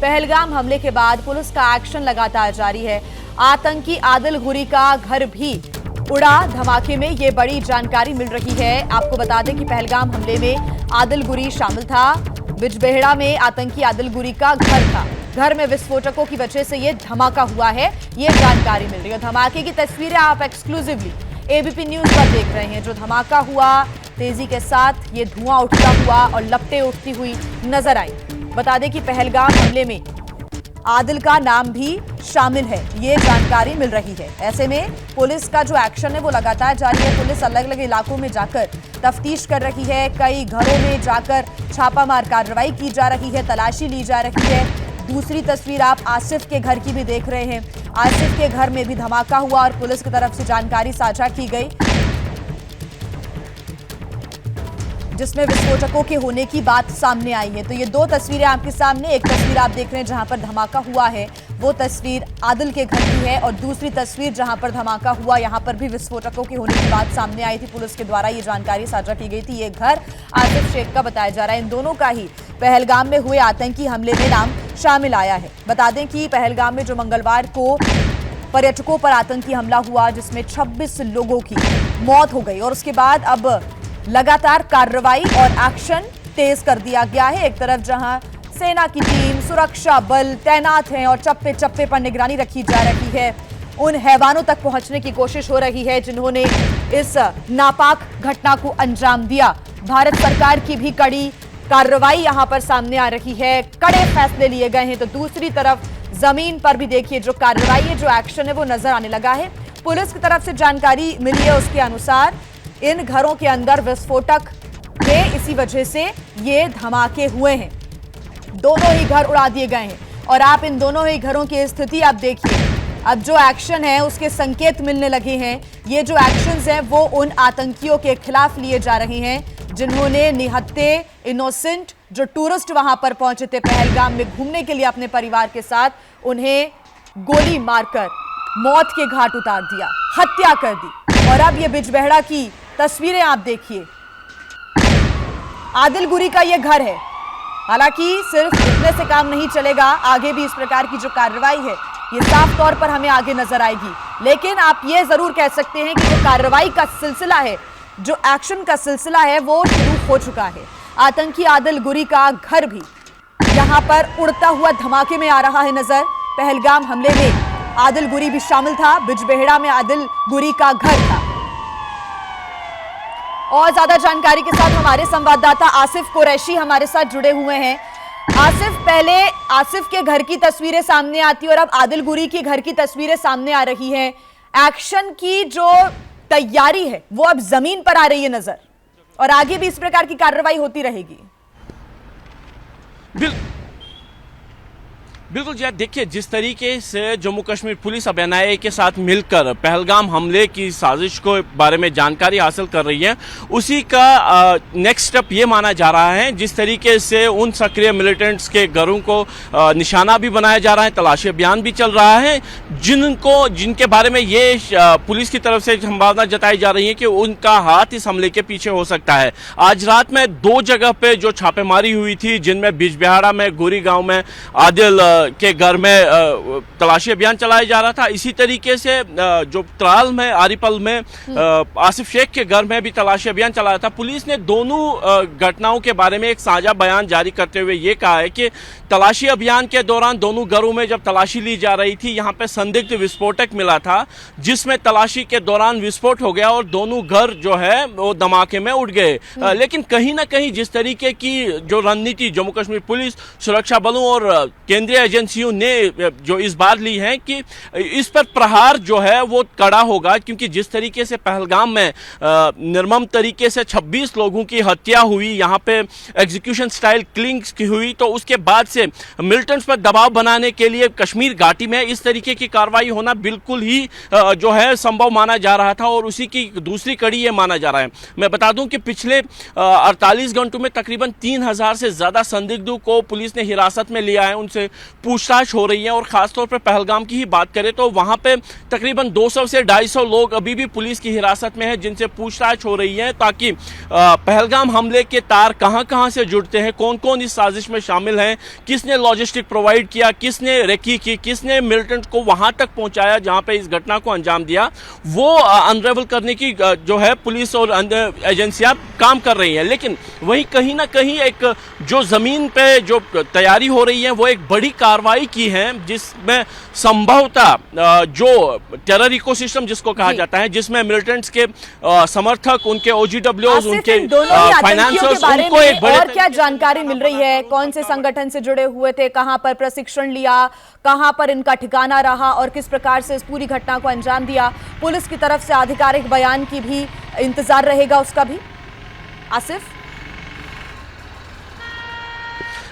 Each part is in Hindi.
पहलगाम हमले के बाद पुलिस का एक्शन लगातार जारी है। आतंकी आदिल गुरी का घर भी उड़ा धमाके में, ये बड़ी जानकारी मिल रही है। आपको बता दें कि पहलगाम हमले में आदिल गुरी शामिल था। बिजबेहड़ा में आतंकी आदिल गुरी का घर था। घर में विस्फोटकों की वजह से ये धमाका हुआ है, ये जानकारी मिल रही है। धमाके की तस्वीरें आप एक्सक्लूसिवली एबीपी न्यूज पर देख रहे हैं। जो धमाका हुआ, तेजी के साथ ये धुआं उठता हुआ और लपटें उठती हुई नजर आई। बता दें कि पहलगाम हमले में आदिल का नाम भी शामिल है, ये जानकारी मिल रही है। ऐसे में पुलिस का जो एक्शन है वो लगातार जारी है। पुलिस अलग अलग इलाकों में जाकर तफ्तीश कर रही है, कई घरों में जाकर छापामार कार्रवाई की जा रही है, तलाशी ली जा रही है। दूसरी तस्वीर आप आसिफ के घर की भी देख रहे हैं। आसिफ के घर में भी धमाका हुआ और पुलिस की तरफ से जानकारी साझा की गई, जिसमें विस्फोटकों के होने की बात सामने आई है। तो ये दो तस्वीरें आपके सामने, एक तस्वीर आप देख रहे हैं जहां पर धमाका हुआ है, वो तस्वीर आदिल के घर की है, और दूसरी तस्वीर जहां पर धमाका हुआ, यहां पर भी विस्फोटकों के होने की बात सामने आई थी। पुलिस के द्वारा ये जानकारी साझा की गई थी। ये घर आसिफ शेख का बताया जा रहा है। इन दोनों का ही पहलगाम में हुए आतंकी हमले में नाम शामिल आया है। बता दें कि पहलगाम में जो मंगलवार को पर्यटकों पर आतंकी हमला हुआ, जिसमें 26 लोगों की मौत हो गई, और उसके बाद अब लगातार कार्रवाई और एक्शन तेज कर दिया गया है। एक तरफ जहां सेना की टीम, सुरक्षा बल तैनात हैं और चप्पे चप्पे पर निगरानी रखी जा रही है, उन हैवानों तक पहुंचने की कोशिश हो रही है जिन्होंने इस नापाक घटना को अंजाम दिया। भारत सरकार की भी कड़ी कार्रवाई यहां पर सामने आ रही है, कड़े फैसले लिए गए हैं। तो दूसरी तरफ जमीन पर भी देखिए जो कार्रवाई है, जो एक्शन है, वो नजर आने लगा है। पुलिस की तरफ से जानकारी मिली है, उसके अनुसार इन घरों के अंदर विस्फोटक थे, इसी वजह से ये धमाके हुए हैं। दोनों ही घर उड़ा दिए गए हैं और आप इन दोनों ही घरों की स्थिति आप देखिए। अब जो एक्शन है उसके संकेत मिलने लगे हैं। ये जो एक्शंस हैं वो उन आतंकियों के खिलाफ लिए जा रहे हैं जिन्होंने निहत्थे इनोसेंट जो टूरिस्ट वहां पर पहुंचे थे पहलगाम में घूमने के लिए अपने परिवार के साथ, उन्हें गोली मारकर मौत के घाट उतार दिया, हत्या कर दी। और अब ये बिजबेहड़ा की तस्वीरें आप देखिए। आदिल गुरी का ये घर है। हालांकि सिर्फ इतने से काम नहीं चलेगा, आगे भी इस प्रकार की जो कार्रवाई है ये साफ तौर पर हमें आगे नजर आएगी। लेकिन आप ये जरूर कह सकते हैं कि जो कार्रवाई का सिलसिला है, जो एक्शन का सिलसिला है, वो शुरू हो चुका है। आतंकी आदिल गुरी का घर भी यहां पर उड़ता हुआ धमाके में आ रहा है नजर। पहलगाम हमले में आदिल गुरी भी शामिल था। बिजबेहड़ा में आदिल गुरी का घर था। और ज्यादा जानकारी के साथ हमारे संवाददाता आसिफ कुरैशी हमारे साथ जुड़े हुए हैं। आसिफ, पहले आसिफ के घर की तस्वीरें सामने आती और अब आदिल गुरी के घर की तस्वीरें सामने आ रही हैं। एक्शन की जो तैयारी है वो अब जमीन पर आ रही है नजर, और आगे भी इस प्रकार की कार्रवाई होती रहेगी। बिल्कुल जी, देखिए जिस तरीके से जम्मू कश्मीर पुलिस अब एनआईए के साथ मिलकर पहलगाम हमले की साजिश को बारे में जानकारी हासिल कर रही है, उसी का नेक्स्ट स्टेप ये माना जा रहा है। जिस तरीके से उन सक्रिय मिलिटेंट्स के घरों को निशाना भी बनाया जा रहा है, तलाशी अभियान भी चल रहा है, जिनके बारे में ये पुलिस की तरफ से संभावना जताई जा रही है कि उनका हाथ इस हमले के पीछे हो सकता है। आज रात में 2 जगह पे जो छापेमारी हुई थी, जिनमें बिजबेहड़ा में, गोरी गांव में आदिल के घर में तलाशी अभियान चलाया जा रहा था। इसी तरीके से जो त्राल में, आरिपल में आसिफ शेख के घर में भी तलाशी अभियान चलाया था। पुलिस ने दोनों घटनाओं के बारे में एक साझा बयान जारी करते हुए ये कहा है कि तलाशी अभियान के दौरान दोनों घरों में जब तलाशी ली जा रही थी, यहाँ पे संदिग्ध विस्फोटक मिला था, जिसमें तलाशी के दौरान विस्फोट हो गया और दोनों घर जो है वो धमाके में उड़ गए। लेकिन कहीं ना कहीं जिस तरीके की जो रणनीति जम्मू कश्मीर पुलिस, सुरक्षा बलों और केंद्रीय एजेंसियों ने जो इस बार ली है कि इस पर प्रहार जो है वो कड़ा होगा, क्योंकि जिस तरीके से पहलगाम में निर्मम तरीके से 26 लोगों की हत्या हुई, यहाँ पे एग्जीक्यूशन स्टाइल किलिंग्स की हुई, तो उसके बाद से मिलिटेंट्स पर दबाव बनाने के लिए कश्मीर घाटी में इस तरीके की कार्रवाई होना बिल्कुल ही जो है संभव माना जा रहा था, और उसी की दूसरी कड़ी ये माना जा रहा है। मैं बता दूं कि पिछले 48 घंटों में तकरीबन 3000 से ज्यादा संदिग्धों को पुलिस ने हिरासत में लिया है, उनसे पूछताछ हो रही है। और खासतौर पर पहलगाम की ही बात करें तो वहां पे तकरीबन 200 से 250 लोग अभी भी पुलिस की हिरासत में हैं, जिनसे पूछताछ हो रही है ताकि पहलगाम हमले के तार कहां-कहां से जुड़ते हैं, कौन-कौन इस साजिश में शामिल हैं, किसने लॉजिस्टिक प्रोवाइड किया, किसने रेकी की, किसने मिलिटेंट को वहां तक पहुंचाया जहां पे इस घटना को अंजाम दिया, वो अनरेवल करने की जो है पुलिस और अन्य एजेंसियां काम कर रही हैं। लेकिन वहीं कहीं ना कहीं एक जो जमीन पे जो तैयारी हो रही है वो एक बड़ी कार्रवाई की है, जिसमें संभवतः जो टेरर इकोसिस्टम जिसको कहा जाता है, जिसमें मिलिटेंट्स के समर्थक, उनके ओजीडब्ल्यूज, उनके फाइनेंसर्स, उनको एक बड़े और क्या जानकारी मिल रही है, कौन से संगठन से जुड़े हुए थे, कहां पर प्रशिक्षण लिया, कहां पर इनका ठिकाना रहा और किस प्रकार से इस पूरी घटना को अंजाम दिया? पुलिस की तरफ से आधिकारिक बयान की भी इंतजार रहेगा, उसका भी। आसिफ,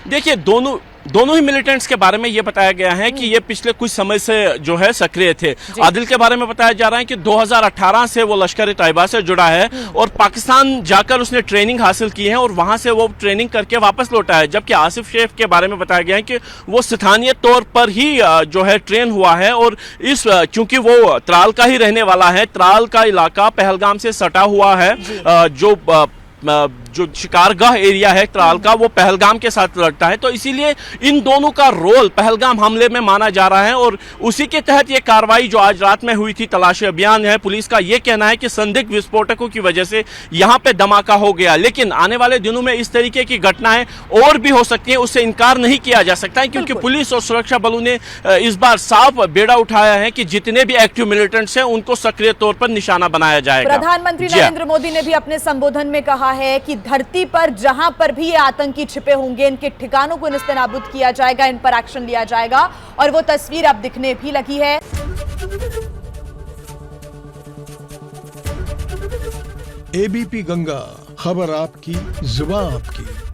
देखिए दोनों ही मिलिटेंट्स के बारे में यह बताया गया है कि ये पिछले कुछ समय से जो है सक्रिय थे। आदिल के बारे में बताया जा रहा है कि 2018 से वो लश्कर तैयबा से जुड़ा है और पाकिस्तान जाकर उसने ट्रेनिंग हासिल की है और वहां से वो ट्रेनिंग करके वापस लौटा है। जबकि आसिफ शेख के बारे में बताया गया है कि वो स्थानीय तौर पर ही जो है ट्रेन हुआ है और इस चूंकि वो त्राल का ही रहने वाला है, त्राल का इलाका पहलगाम से सटा हुआ है, जो शिकारगाह एरिया है त्राल का वो पहलगाम के साथ लड़ता है, तो इसीलिए इन दोनों का रोल पहलगाम हमले में माना जा रहा है। और उसी के तहत ये कार्रवाई जो आज रात में हुई थी, तलाशी अभियान है, पुलिस का ये कहना है कि संदिग्ध विस्फोटकों की वजह से यहाँ पे धमाका हो गया। लेकिन आने वाले दिनों में इस तरीके की घटनाएं और भी हो सकती है, उससे इनकार नहीं किया जा सकता है, क्योंकि पुलिस और सुरक्षा बलों ने इस बार साफ बेड़ा उठाया है कि जितने भी एक्टिव मिलिटेंट्स हैं उनको सक्रिय तौर पर निशाना बनाया जाएगा। प्रधानमंत्री नरेंद्र मोदी ने भी अपने संबोधन में कहा है कि धरती पर जहां पर भी ये आतंकी छिपे होंगे, इनके ठिकानों को निस्तेनाबूद किया जाएगा, इन पर एक्शन लिया जाएगा। और वो तस्वीर अब दिखने भी लगी है। एबीपी गंगा, खबर आपकी, जुबान आपकी।